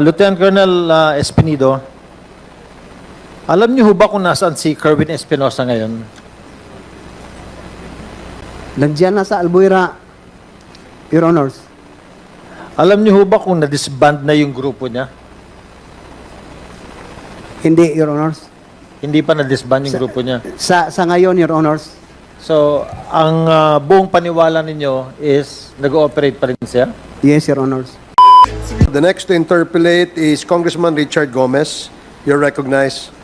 Lieutenant Colonel Espinido, alam niyo ho ba kung nasaan si Kerwin Espinosa ngayon? Nandiyan na sa Albuera, Your Honors. Alam niyo ho ba kung na-disband na yung grupo niya? Hindi, Your Honors. Hindi pa na-disband yung grupo niya. Sa ngayon, Your Honors, So, ang buong paniwala ninyo is nag-ooperate pa rin siya? yes, Your Honors. The next to interpolate is Congressman Richard Gomez. You're recognized.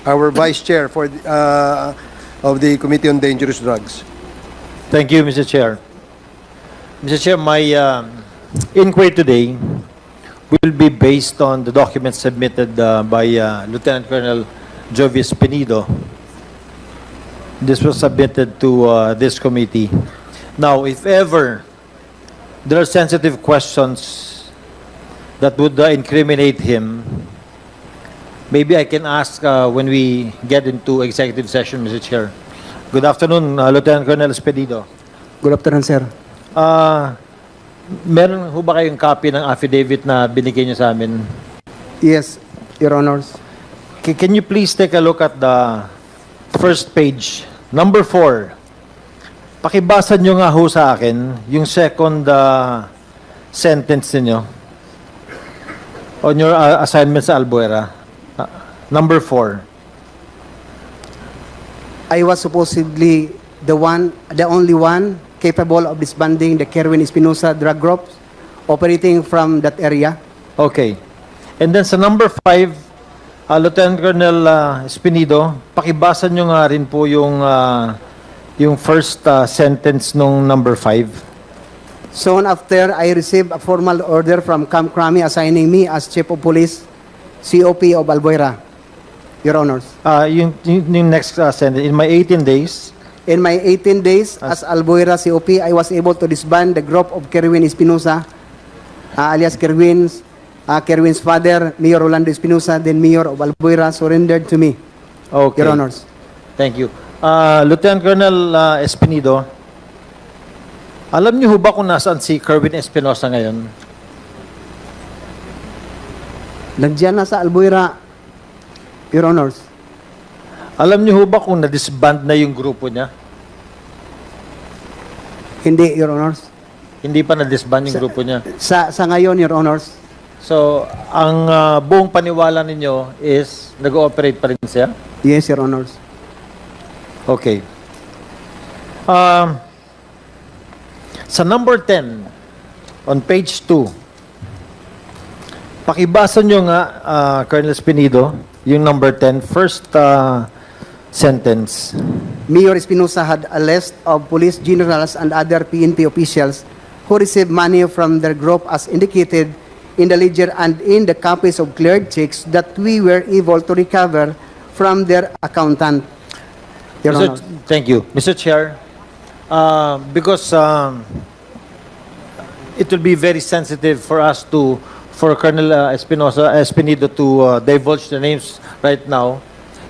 Our Vice Chair for of the Committee on Dangerous Drugs. Thank you, Mr. Chair. Mr. Chair, my inquiry today will be based on the documents submitted by Lieutenant Colonel Jovis Penido. This was submitted to this committee. Now, if ever there are sensitive questions that would incriminate him, maybe I can ask when we get into executive session, Mr. Chair. Good afternoon, Lieutenant Colonel Espedido. Good afternoon, sir. Meron ho ba kayong copy ng affidavit na binigay niyo sa amin? Yes, Your Honors. Can you please take a look at the first page, number 4. Pakibasa niyo nga ho sa akin yung second sentence niyo on your assignment sa Albuera. Number 4. I was supposedly the only one capable of disbanding the Kerwin Espinosa drug group operating from that area. Okay. And then sa number 5, Lieutenant Colonel Espinido, pakibasa nyo nga rin po yung first sentence nung number 5. Soon after, I received a formal order from Camp Crami assigning me as Chief of Police, COP of Albuera, Your Honors. Yung next sentence, in my 18 days, In my 18 days as Albuera COP, I was able to disband the group of Kerwin Espinosa, alias Kerwin's father, Mayor Rolando Espinosa, then Mayor of Albuera, surrendered to me, okay. Your Honors. Thank you. Lieutenant Colonel Espinido, alam niyo ho ba kung nasaan si Kerwin Espinosa ngayon? Nandiyan na sa Albuera, Your Honors. Alam niyo ho ba kung na-disband na yung grupo niya? Hindi, Your Honors. Hindi pa na-disband yung grupo niya. Sa ngayon, Your Honors, So, ang buong paniwala ninyo is nag-ooperate pa rin siya? yes, Your Honors. Okay. Sa number 10, on page 2, pakibasa nyo nga, Colonel Espinido, yung number 10, first sentence. Mayor Espinosa had a list of police generals and other PNP officials who received money from their group as indicated in the ledger and in the copies of cleared checks that we were able to recover from their accountant. Your Honor. Thank you. Mr. Chair, because it will be very sensitive for us for Colonel Espinido to divulge the names right now.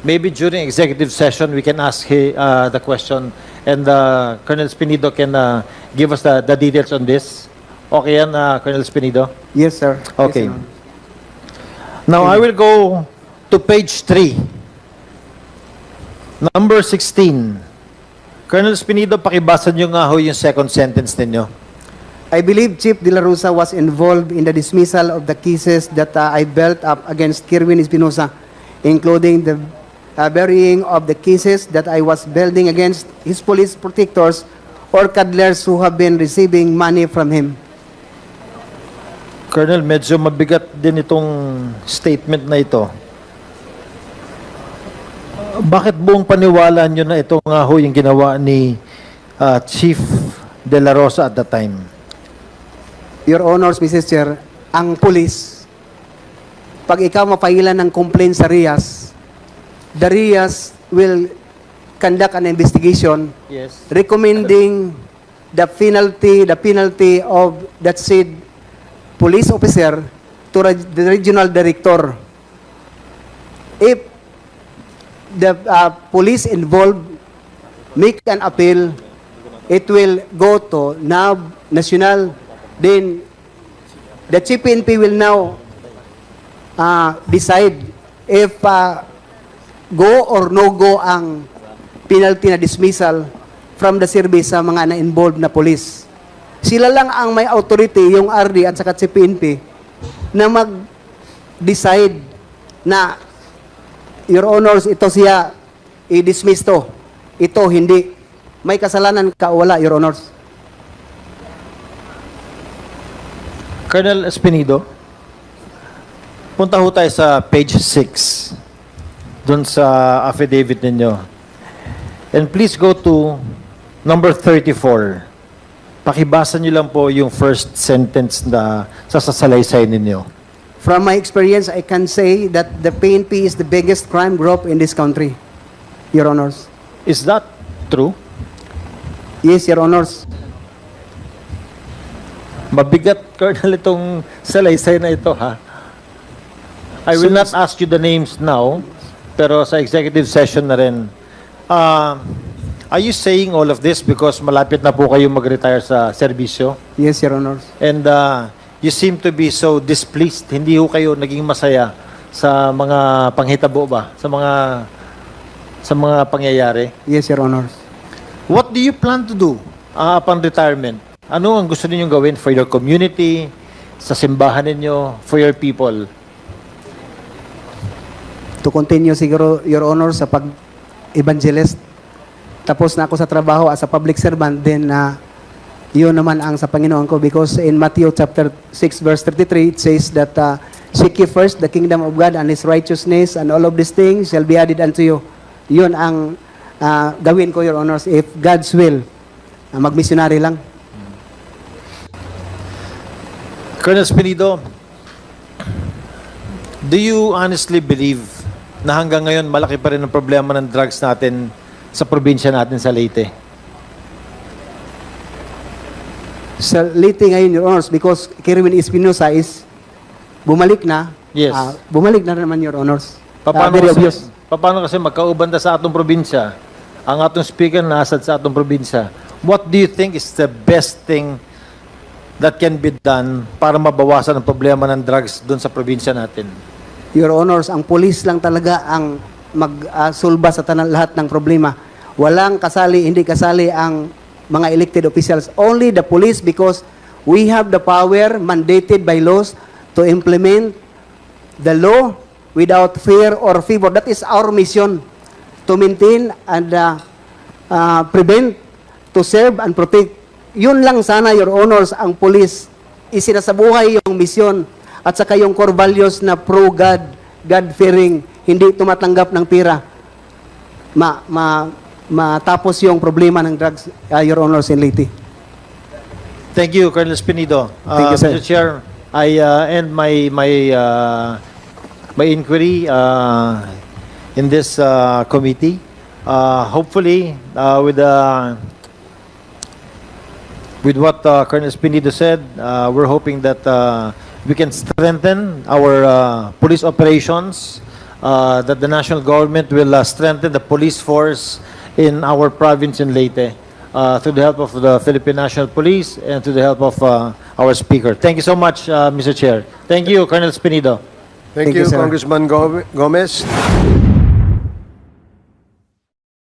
Maybe during executive session, we can ask the question and Colonel Espinido can give us the details on this. Okay yan, Colonel Espinido? Yes, sir. Okay. Yes, Your Honor. Now, I will go to page 3. Number 16. Colonel Espinido, pakibasa nyo nga ho yung second sentence ninyo. I believe Chief De La Rosa was involved in the dismissal of the cases that I built up against Kerwin Espinosa, including the burying of the cases that I was building against his police protectors or cuddlers who have been receiving money from him. Colonel, medyo mabigat din itong statement na ito. Bakit buong paniwala nyo na ito nga ho yung ginawa ni Chief De La Rosa at the time? Your Honors, Mrs. Chair, ang police, pag ikaw mapailan ng complaint sa RIAS, the RIAS will conduct an investigation Yes. recommending the penalty of that said police officer to the regional director. If the police involved make an appeal, it will go to NAB, National, then the Chief PNP will now decide if go or no go ang penalty na dismissal from the service sa mga na-involved na police. Sila lang ang may authority, yung RD at saka Chief PNP, na mag-decide na, Your Honors, ito siya, i-dismiss to. Ito, hindi. May kasalanan ka o wala, Your Honors. Colonel Espinido, punta ho tayo sa page 6 dun sa affidavit ninyo. And please go to number 34. Pakibasa niyo lang po yung first sentence na sasalaysay ninyo. From my experience, I can say that the PNP is the biggest crime group in this country, Your Honors. Is that true? Yes, Your Honors. Mabigat, Colonel, itong salaysay na ito, ha? I will not ask you the names now, pero sa executive session na rin. Are you saying all of this because malapit na po kayo mag-retire sa serbisyo? Yes, Your Honors. And you seem to be so displeased. Hindi ho kayo naging masaya sa mga panghitabo ba? Sa mga pangyayari? Yes, Your Honors. What do you plan to do upon retirement? Ano ang gusto ninyong gawin for your community, sa simbahan ninyo, for your people? To continue siguro, Your Honor, sa pag-evangelist. Tapos na ako sa trabaho as a public servant, then yun naman ang sa Panginoon ko, because in Matthew chapter 6 verse 33, it says that seek ye first the kingdom of God and His righteousness, and all of these things shall be added unto you. Yun ang gawin ko, Your Honors, if God's will. Mag-missionary lang. Colonel Espinido, do you honestly believe na hanggang ngayon malaki pa rin ang problema ng drugs natin sa probinsya natin sa Leyte? Sa Leyte ngayon, Your Honors, because Kerwin Espinosa is bumalik na. Yes. Bumalik na naman, Your Honors. Paano kasi magkaubanda sa atong probinsya? Ang atong speaker nasad sa atong probinsya. What do you think is the best thing that can be done para mabawasan ang problema ng drugs doon sa probinsya natin? Your Honors, ang police lang talaga ang magsulba sa lahat ng problema. Walang kasali, hindi kasali ang mga elected officials. Only the police, because we have the power mandated by laws to implement the law without fear or favor. That is our mission, to maintain and prevent, to serve and protect. Yun lang sana, Your Honors, ang police. Isinasabuhay yung mission at saka yung core values na pro-God, God-fearing, hindi tumatanggap ng pera. Matapos yung problema ng drugs, Your Honors, in Leyte. Thank you, Colonel Espinido. Thank you, sir. Mr. Chair, I end my inquiry in this committee. Hopefully, with what Colonel Espinido said, we're hoping that we can strengthen our police operations, that the national government will strengthen the police force in our province in Leyte through the help of the Philippine National Police and through the help of our speaker. Thank you so much, Mr. Chair. Thank you, Colonel Espinido. Thank Thank you, you, sir. Congressman Gomez.